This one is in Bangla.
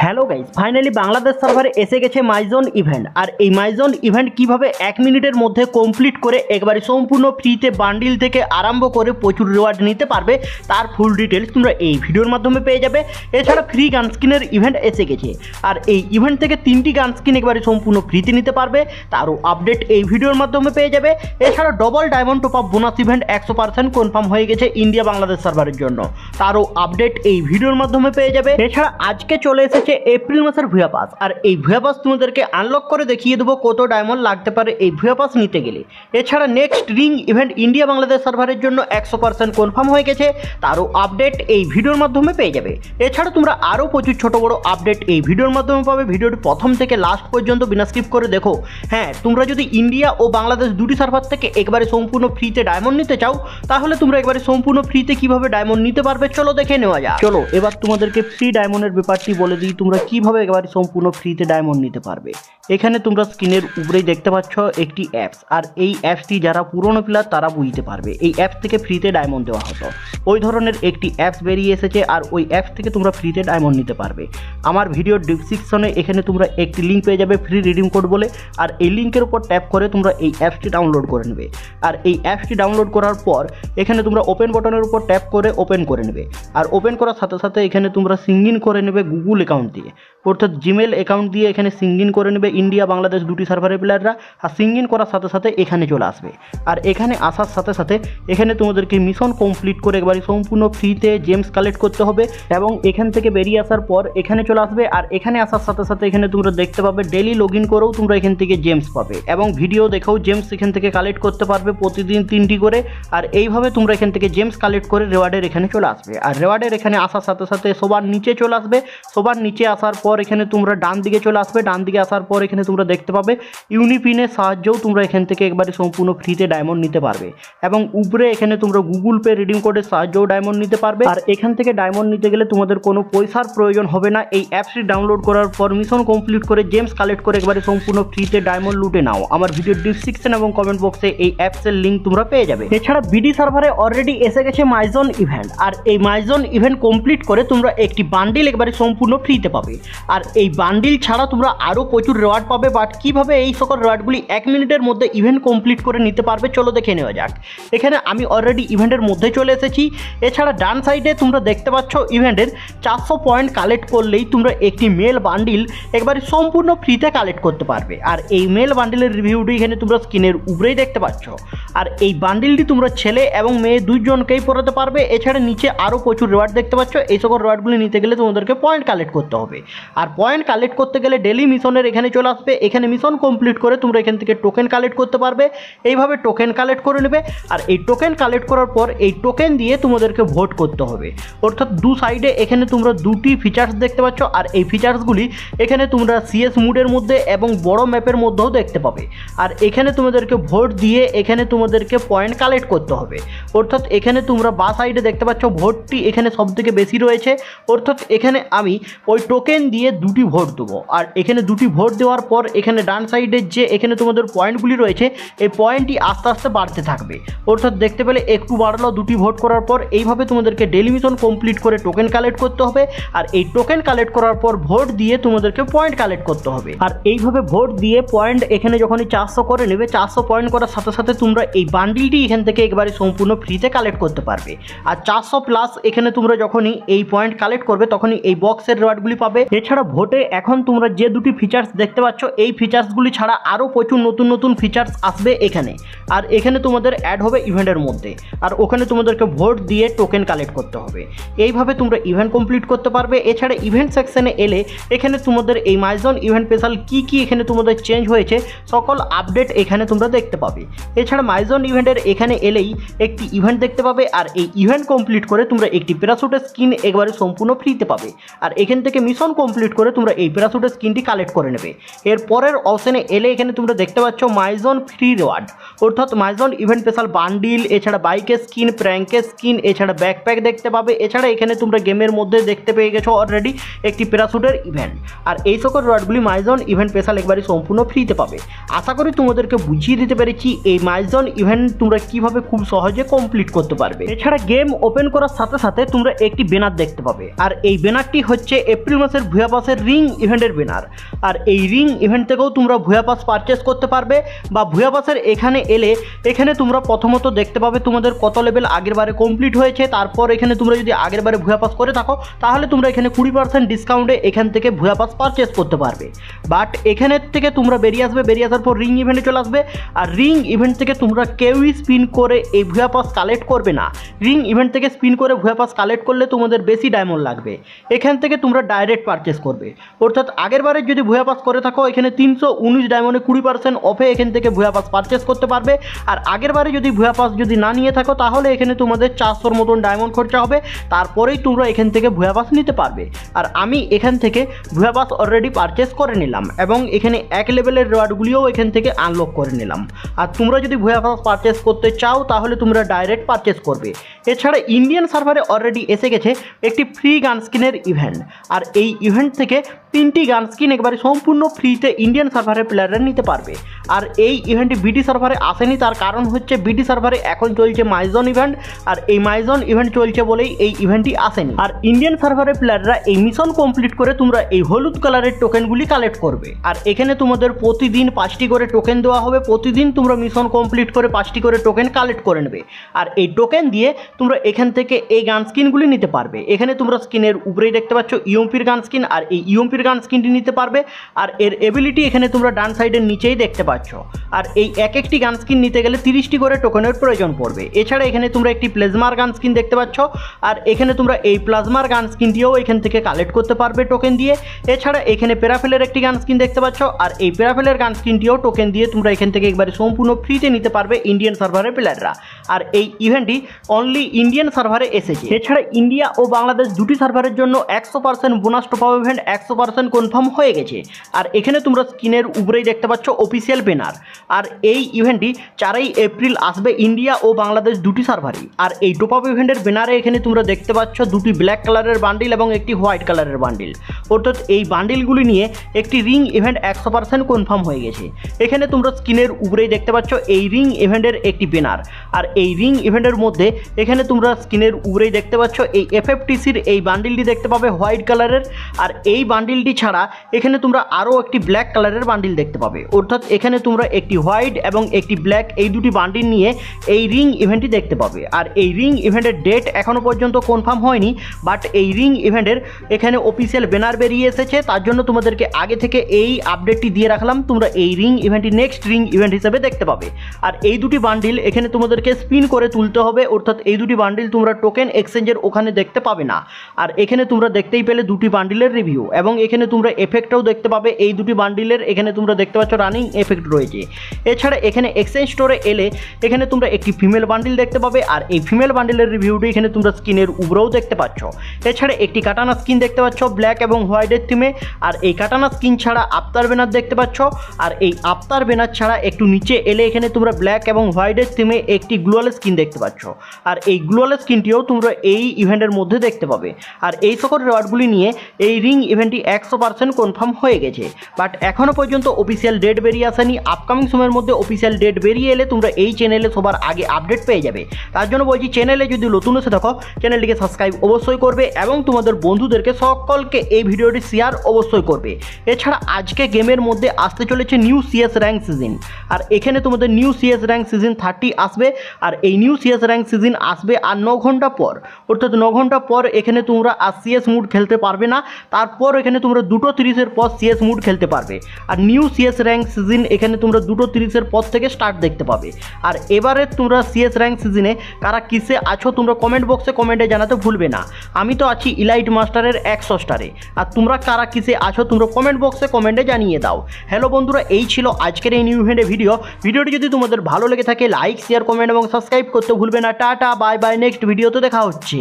হ্যালো গাইস, ফাইনালি বাংলাদেশ সার্ভারে এসে গেছে মাইজোন ইভেন্ট। আর এই মাইজোন ইভেন্ট কিভাবে 1 মিনিটের মধ্যে কমপ্লিট করে একবারে সম্পূর্ণ ফ্রিতে বান্ডিল থেকে আরম্ভ করে প্রচুর রিওয়ার্ড নিতে পারবে তার ফুল ডিটেলস তোমরা এই ভিডিওর মাধ্যমে পেয়ে যাবে। এছাড়া ফ্রি গান স্কিনের ইভেন্ট এসে গেছে, আর এই ইভেন্ট থেকে 3টি গান স্কিন একবারে সম্পূর্ণ ফ্রিতে নিতে পারবে, তারও আপডেট এই ভিডিওর মাধ্যমে পেয়ে যাবে। এছাড়া double diamond top up bonus event 100% confirm হয়ে গেছে ইন্ডিয়া বাংলাদেশ সার্ভারের জন্য, তারও আপডেট এই ভিডিওর মাধ্যমে পেয়ে যাবে। এছাড়া আজকে চলে এসেছে এপ্রিল মাসের ভুয়া পাস, আর এই ভুয়া পাস তোমাদেরকে আনলক করে দেখিয়ে দেবো কত ডায়মন্ড লাগতে পারে এই ভুয়া পাস নিতে গেলে। এছাড়া next ring event India Bangladesh সার্ভারের জন্য 100% কনফার্ম হয়ে গেছে, তারও আপডেট এই ভিডিওর মাধ্যমে পেয়ে যাবে। এছাড়া তোমরা আরও প্রচুর ছোট বড় আপডেট এই ভিডিওর মাধ্যমে পাবে। ভিডিওটি প্রথম থেকে লাস্ট পর্যন্ত বিনা স্কিপ করে দেখো। হ্যাঁ, তোমরা যদি ইন্ডিয়া ও বাংলাদেশ দুটি সার্ভার থেকে একবারে সম্পূর্ণ ফ্রিতে ডায়মন্ড নিতে চাও, তাহলে তোমরা একবারে সম্পূর্ণ ফ্রিতে কিভাবে ডায়মন্ড নিতে পারবে চলো দেখে নেওয়া যাক। চলো এবার তোমাদেরকে ফ্রি ডায়মন্ডের ব্যাপারটি বলে দিই, তোমরা কিভাবে একবারে সম্পূর্ণ ফ্রিতে ডায়মন্ড নিতে পারবে। এখানে তোমরা স্ক্রিনের উপরেই দেখতে পাচ্ছ একটি অ্যাপস, আর এই অ্যাপসটি যারা পুরনো প্লেয়ার তারা বুঝতে পারবে। এই অ্যাপস থেকে ফ্রিতে ডায়মন্ড দেওয়া হতো, ওই ধরনের একটি অ্যাপস বেরিয়ে এসেছে, আর ওই অ্যাপস থেকে তোমরা ফ্রিতে ডায়মন্ড নিতে পারবে। আমার ভিডিওর ডিসক্রিপশনে এখানে তোমরা একটি লিঙ্ক পেয়ে যাবে ফ্রি রিডিম কোড বলে, আর এই লিঙ্কের উপর ট্যাপ করে তোমরা এই অ্যাপসটি ডাউনলোড করে নেবে। আর এই অ্যাপসটি ডাউনলোড করার পর এখানে তোমরা ওপেন বাটনের উপর ট্যাপ করে ওপেন করে নেবে। আর ওপেন করার সাথে সাথে এখানে তোমরা সিং ইন করে নেবে গুগল অ্যাকাউন্ট দিয়ে, অর্থাৎ জিমেল অ্যাকাউন্ট দিয়ে এখানে সিং ইন করে নেবে ইন্ডিয়া বাংলাদেশ দুটি সার্ভারের প্লেয়াররা। আর সিং ইন করার সাথে সাথে এখানে চলে আসবে, আর এখানে আসার সাথে সাথে এখানে তোমাদেরকে মিশন কমপ্লিট করে একবারে সম্পূর্ণ ফ্রিতে জেমস কালেক্ট করতে হবে। এবং এখান থেকে বেরিয়ে আসার পর এখানে চলে আসবে, আর এখানে আসার সাথে সাথে এখানে তোমরা দেখতে পাবে ডেলি লগ ইন করেও তোমরা এখান থেকে জেমস পাবে, এবং ভিডিও দেখেও জেমস এখান থেকে কালেক্ট করতে পারবে প্রতিদিন 3টি করে। আর এইভাবে তোমরা এখান থেকে জেমস কালেক্ট করে রেওয়ার্ডের এখানে চলে আসবে। আর রেওয়ার্ডের এখানে আসার সাথে সাথে সবার নিচে চলে আসবে। সবার নিচে আসার পর এখানে তোমরা ডান দিকে চলে আসবে। ডান দিকে আসার পর এখানে তোমরা দেখতে পাবে ইউনিপিনের সাহায্যেও তোমরা এখান থেকে একবারে সম্পূর্ণ ফ্রিতে ডায়মন্ড নিতে পারবে, এবং উপরে এখানে তোমরা গুগল পে রিডিং কোডের সাহায্যেও ডায়মন্ড নিতে পারবে। আর এখান থেকে ডায়মন্ড নিতে গেলে তোমাদের কোনো পয়সার প্রয়োজন হবে না। এই অ্যাপসটি ডাউনলোড করার পর মিশন কমপ্লিট করে জেমস কালেক্ট করে একবারে সম্পূর্ণ ফ্রিতে ডায়মন্ড লুটে নাও। আমার ভিডিও ডিসক্রিপশন এবং কমেন্ট বক্সে এই অ্যাপসের লিঙ্ক তোমরা পেয়ে যাবে। এছাড়া বিডি সার্ভারে অলরেডি এসে গেছে মাইজোন ইভেন্ট, আর এই মাইজোন ইভেন্ট কমপ্লিট করে তোমরা একটি বান্ডিল একবারে সম্পূর্ণ ফ্রিতে পাবে। আর এই বান্ডিল ছাড়া তোমরা আরও প্রচুর রিওয়ার্ড পাবে, বাট কীভাবে এই সকল রিওয়ার্ডগুলি 1 মিনিটের মধ্যে ইভেন্ট কমপ্লিট করে নিতে পারবে চলো দেখে নেওয়া যাক। এখানে আমি অলরেডি ইভেন্টের মধ্যে চলে এসেছি। এছাড়া ডান সাইডে তোমরা দেখতে পাচ্ছ ইভেন্টের 400 পয়েন্ট কালেক্ট করলেই তোমরা একটি মেল বান্ডিল একবারে সম্পূর্ণ ফ্রিতে কালেক্ট করতে পারবে। আর এই মেল বান্ডিলের রিভিউটি এখানে তোমরা স্ক্রিনের উপরেই দেখতে পাচ্ছ। আর এই বান্ডিলটি তোমরা ছেলে এবং মেয়ে দুইজনকেই পড়াতে পারবে। এছাড়া নিচে আরও প্রচুর রিওয়ার্ড দেখতে পাচ্ছ। এই সকল রিওয়ার্ডগুলি নিতে গেলে তোমাদেরকে পয়েন্ট কালেক্ট করতে হবে, আর পয়েন্ট কালেক্ট করতে গেলে ডেলি মিশনের এখানে চলে আসবে। এখানে মিশন কমপ্লিট করে তোমরা এখান থেকে টোকেন কালেক্ট করতে পারবে। এইভাবে টোকেন কালেক্ট করে নেবে, আর এই টোকেন কালেক্ট করার পর এই টোকেন দিয়ে তোমাদেরকে ভোট করতে হবে। অর্থাৎ দু সাইডে এখানে তোমরা দুটি ফিচার্স দেখতে পাচ্ছ, আর এই ফিচার্সগুলি এখানে তোমরা সিএস মুডের মধ্যে এবং বড় ম্যাপের মধ্যেও দেখতে পাবে। আর এখানে তোমাদেরকে ভোট দিয়ে এখানে তোমাদেরকে পয়েন্ট কালেক্ট করতে হবে। অর্থাৎ এখানে তোমরা বা সাইডে দেখতে পাচ্ছ ভোটটি এখানে সবথেকে বেশি রয়েছে। অর্থাৎ এখানে আমি ওই টোকেন দিয়ে 2টি ভোট দেবো, আর এখানে 2টি ভোট দেওয়ার পর এখানে ডান সাইডে যে এখানে তোমাদের পয়েন্টগুলি রয়েছে এই পয়েন্টটি আস্তে আস্তে বাড়তে থাকবে। অর্থাৎ দেখতে পেলে একটু বাড়লো 2টি ভোট করার পর। এইভাবে তোমাদেরকে ডেলি মিশন কমপ্লিট করে টোকেন কালেক্ট করতে হবে, আর এই টোকেন কালেক্ট করার পর ভোট দিয়ে তোমাদেরকে পয়েন্ট কালেক্ট করতে হবে। আর এইভাবে ভোট দিয়ে পয়েন্ট এখানে যখনই 400 করে নেবে, 400 পয়েন্ট করার সাথে সাথে তোমরা এই বান্ডিলটি এখান থেকে একবারে সম্পূর্ণ ফ্রিতে কালেক্ট করতে পারবে। আর 400 প্লাস এখানে তোমরা যখনই এই পয়েন্ট কালেক্ট করবে তখনই এই বক্সের রিওয়ার্ডগুলি পাবে। এছাড়া ভোটে এখন তোমরা যে 2টি ফিচার্স দেখতে পাচ্ছ এই ফিচার্সগুলি ছাড়া আরও প্রচুর নতুন নতুন ফিচার্স আসবে এখানে। আর এখানে তোমাদের অ্যাড হবে ইভেন্টের মধ্যে, আর ওখানে তোমাদেরকে ভোট দিয়ে টোকেন কালেক্ট করতে হবে। এইভাবে তোমরা ইভেন্ট কমপ্লিট করতে পারবে। এছাড়া ইভেন্ট সেকশনে এলে এখানে তোমাদের এই মাইজোন ইভেন্ট স্পেশাল কি এখানে তোমাদের চেঞ্জ হয়েছে সকল আপডেট এখানে তোমরা দেখতে পাবে। এছাড়া মাইজোন ইভেন্টের এখানে এলেই একটি ইভেন্ট দেখতে পাবে, আর এই ইভেন্ট কমপ্লিট করে তোমরা একটি প্যারাশুটের স্কিন একবারে সম্পূর্ণ ফ্রিতে পাবে। আর এখান থেকে মিশন কমপ্লিট করে তোমরা এই প্যারাশুটের স্কিনটি কালেক্ট করে নেবে। এর পরের অপশানে এলে এখানে তোমরা দেখতে পাচ্ছ মাইজন ফ্রি রিওয়ার্ড, অর্থাৎ মাইজন ইভেন্ট স্পেশাল বান্ডিল, এছাড়া বাইকের স্কিন, প্র্যাঙ্কের স্কিন, এছাড়া ব্যাকপ্যাক দেখতে পাবে। এছাড়া এখানে তোমরা গেমের মধ্যে দেখতে পেয়ে গেছো অলরেডি একটি প্যারাশুটের ইভেন্ট। আর এই সকল রিওয়ার্ডগুলি মাইজন ইভেন্ট স্পেশাল একবারই সম্পূর্ণ ফ্রিতে পাবে। আশা করি তোমাদেরকে বুঝিয়ে দিতে পেরেছি এই মাইজন ইভেন্ট তোমরা কিভাবে খুব সহজে কমপ্লিট করতে পারবে। এছাড়া গেম ওপেন করার সাথে সাথে তোমরা একটি ব্যানার দেখতে পাবে, আর এই ব্যানারটি হচ্ছে এপ্রিল মাসের ভুয়া পাসের রিং ইভেন্টের ব্যানার। আর এই রিং ইভেন্ট থেকেও তোমরা ভুয়া পাস পারচেস করতে পারবে, বা ভুয়া পাসের এখানে এলে এখানে তোমরা প্রথমত দেখতে পাবে তোমাদের কত লেভেল আগের বারে কমপ্লিট হয়েছে। তারপর এখানে তোমরা যদি আগের বারে ভুয়া পাস করে থাকো তাহলে তোমরা এখানে 20% ডিসকাউন্টে এখান থেকে ভুয়া পাস পারচেস করতে পারবে। বাট এখানের থেকে তোমরা বেরিয়ে আসবে, বেরিয়ে আসার পর রিং ইভেন্টে চলে আসবে। আর রিং ইভেন্ট থেকে তোমরা কেউই স্পিন করে এই ভুয়া পাস কালেক্ট করবে না। রিং ইভেন্ট থেকে স্পিন করে ভুয়া পাস কালেক্ট করলে তোমাদের বেশি ডায়মন্ড লাগবে। এখান থেকে তোমরা ডাইরেক্ট পারচেস করবে, অর্থাৎ আগের বারে যদি ভুয়া পাস করে থাকো এখানে 319 ডায়মন্ডে 20% অফে এখান থেকে ভুয়া পাস পারচেস করতে পারবে। আর আগের বারে যদি ভুয়া পাস যদি না নিয়ে থাকো তাহলে এখানে তোমাদের 400 মতন ডায়মন্ড খরচা হবে, তারপরেই তোমরা এখান থেকে ভুয়া পাস নিতে পারবে। আর আমি এখান থেকে ভুয়া পাস অলরেডি পারচেস করে নিলাম এবং এখানে এক লেভেলের রিওয়ার্ডগুলিও এখান থেকে আনলক করে নিলাম। আর তোমরা যদি ভুয়া পাস পারচেস করতে চাও তাহলে তোমরা ডাইরেক্ট পারচেস করবে। এছাড়া ইন্ডিয়ান সার্ভারে অলরেডি এসে গেছে একটি ফ্রি গান স্কিনের ইভেন্ট। আর এই ইভেন্ট থেকে 3টি গান স্কিন একবারে সম্পূর্ণ ফ্রিতে ইন্ডিয়ান সার্ভারের প্লেয়াররা নিতে পারবে। আর এই ইভেন্টটি বিটি সার্ভারে আসেনি, তার কারণ হচ্ছে বিটি সার্ভারে এখন চলছে মাইজন ইভেন্ট, আর এই মাইজন ইভেন্ট চলছে বলেই এই ইভেন্টটি আসেনি। আর ইন্ডিয়ান সার্ভারের প্লেয়াররা এই মিশন কমপ্লিট করে তোমরা এই হলুদ কালারের টোকেনগুলি কালেক্ট করবে। আর এখানে তোমাদের প্রতিদিন 5টি করে টোকেন দেওয়া হবে, প্রতিদিন তোমরা মিশন কমপ্লিট করে 5টি করে টোকেন কালেক্ট করে নেবে। আর এই টোকেন দিয়ে তোমরা এখান থেকে এই গান স্কিনগুলি নিতে পারবে। এখানে তোমরা স্কিনের উপরেই দেখতে পাচ্ছ ইউএমপির গান স্কিন, আর এই ইউএমপির গান স্কিনটি নিতে পারবে। আর এর এবিলিটি এখানে তোমরা ডান সাইডের নিচেই দেখতে পাচ্ছ। আর এই একটি গান স্কিন নিতে গেলে 30টি করে টোকেনের প্রয়োজন পড়বে। এছাড়া এখানে তোমরা একটি প্লাজমার গান স্কিন দেখতে পাচ্ছ, আর এখানে তোমরা এই প্লাজমার গান স্কিনটিও এখান থেকে কালেক্ট করতে পারবে টোকেন দিয়ে। এছাড়া এখানে প্যারাফেলের একটি গান স্কিন দেখতে পাচ্ছ, আর এই প্যারাফেলের গান স্কিনটিও টোকেন দিয়ে তোমরা এখান থেকে একবারে সম্পূর্ণ ফ্রিতে নিতে পারবে ইন্ডিয়ান সার্ভারের প্লেয়াররা। আর এই ইভেন্টটি অনলি ইন্ডিয়ান সার্ভারে এসেছে। এছাড়া ইন্ডিয়া ও বাংলাদেশ দুটি সার্ভারের জন্য 100% bonus top up event 100% confirm হয়ে গেছে। আর এখানে তোমরা স্ক্রিনের উপরেই দেখতে পাচ্ছ অফিসিয়াল ব্যানার। আর এই ইভেন্টটি 4ই এপ্রিল আসবে ইন্ডিয়া ও বাংলাদেশ দুটি সার্ভারই। আর এই টপ আপ ইভেন্টের ব্যানারে এখানে তোমরা দেখতে পাচ্ছ দুটি ব্ল্যাক কালারের বান্ডিল এবং একটি হোয়াইট কালারের বান্ডিল, অর্থাৎ এই বান্ডিলগুলি নিয়ে একটি রিং ইভেন্ট 100% কনফার্ম হয়ে গেছে। এখানে তোমরা স্ক্রিনের উপরেই দেখতে পাচ্ছ এই রিং ইভেন্টের একটি ব্যানার। আর এই রিং ইভেন্টের মধ্যে এখানে তোমরা স্ক্রিনের উপরেই দেখতে পাচ্ছ এই এফএফটিসির এই বান্ডিলটি দেখতে পাবে হোয়াইট কালারের। আর এই বান্ডিলটি ছাড়া এখানে তোমরা আরও একটি ব্ল্যাক কালারের বান্ডিল দেখতে পাবে, অর্থাৎ এখানে তোমরা একটি হোয়াইট এবং একটি ব্ল্যাক এই দুটি বান্ডিল নিয়ে এই রিং ইভেন্টটি দেখতে পাবে। আর এই রিং ইভেন্টের ডেট এখনও পর্যন্ত কনফার্ম হয়নি, বাট এই রিং ইভেন্টের এখানে অফিসিয়াল ব্যানার বেরিয়ে এসেছে, তার জন্য তোমাদেরকে আগে থেকে এই আপডেটটি দিয়ে রাখলাম। তোমরা এই রিং ইভেন্টটি নেক্সট রিং ইভেন্ট হিসেবে দেখতে পাবে। আর এই দুটি বান্ডিল এখানে তোমাদেরকে স্পিন করে তুলতে হবে, অর্থাৎ এই দুটি বান্ডিল তোমরা টোকেন এক্সচেঞ্জের ওখানে দেখতে পাবে না। আর এখানে তোমরা দেখতেই পেলে দুটি বান্ডিলের রিভিউ, এবং এখানে তোমরা এফেক্টটাও দেখতে পাবে এই দুটি বান্ডিলের। এখানে তোমরা দেখতে পাচ্ছ রানিং এফেক্ট রয়েছে। এছাড়া এখানে এক্সচেঞ্জ স্টোরে এলে এখানে তোমরা একটি ফিমেল বান্ডিল দেখতে পাবে, আর এই ফিমেল বান্ডিলের রিভিউটি এখানে তোমরা স্কিনের উপরেও দেখতে পাচ্ছ। এছাড়া একটি কাটানা স্কিন দেখতে পাচ্ছ ব্ল্যাক এবং হোয়াইটের থিমে। আর এই কাটানা স্কিন ছাড়া আফতার ব্যানার দেখতে পাচ্ছ। আর এই আফতার ব্যানার ছাড়া একটু নিচে এলে এখানে তোমরা ব্ল্যাক এবং হোয়াইটের থিমে একটি গ্লোয়াল স্কিন দেখতে পাচ্ছ। আর এই গ্লোয়াল স্কিনটিও তোমরা এই ইভেন্টের মধ্যে দেখতে পাবে। আর এই সকল রিওয়ার্ডগুলি নিয়ে এই রিং ইভেন্টটি 100% কনফার্ম হয়ে গেছে, বাট এখনও পর্যন্ত অফিসিয়াল ডেট বেরিয়ে আসেনি। আপকামিং সময়ের মধ্যে অফিসিয়াল ডেট বেরিয়ে এলে তোমরা এই চ্যানেলে সবার আগে আপডেট পেয়ে যাবে। তার জন্য বলছি, চ্যানেলে যদি নতুন এসে থাকো চ্যানেলটিকে সাবস্ক্রাইব অবশ্যই করবে এবং তোমাদের বন্ধুদেরকে সকলকে এই ভিডিওটি শেয়ার অবশ্যই করবে। এছাড়া আজকে গেমের মধ্যে আসতে চলেছে নিউ সিএস র্যাঙ্ক সিজন। আর এখানে তোমাদের নিউ সিএস র্যাঙ্ক সিজন 30 আসবে। আর এই নিউ সিএস র্যাঙ্ক সিজন আসবে আর 9 ঘন্টা পর, অর্থাৎ 9 ঘন্টা পর এখানে তোমরা আর সিএস মুড খেলতে পারবে না। তারপর এখানে তোমরা 2:30 পর সিএস মুড খেলতে পারবে। আর নিউ সিএস র্যাঙ্ক সিজন এখানে তোমরা 2:30 পর থেকে স্টার্ট দেখতে পাবে। আর এবারে তোমরা সিএস র্যাঙ্ক সিজনে কারা কিসে আছো তোমরা কমেন্ট বক্সে কমেন্টে জানাতে ভুলবে না। আমি তো আছি ইলাইট মাস্টারের 100 স্টারে। আর তোমরা কারা কিসে আছো তোমরা কমেন্ট বক্সে কমেন্টে জানিয়ে দাও। হ্যালো বন্ধুরা, এই ছিল আজকের এই নিউ ইভেন্টের ভিডিওটি যদি তোমাদের ভালো লেগে থাকে লাইক শেয়ার কমেন্ট এবং সাবস্ক্রাইব করতে ভুলবে না। টাটা বাই বাই, নেক্সট ভিডিওতে দেখা হচ্ছে।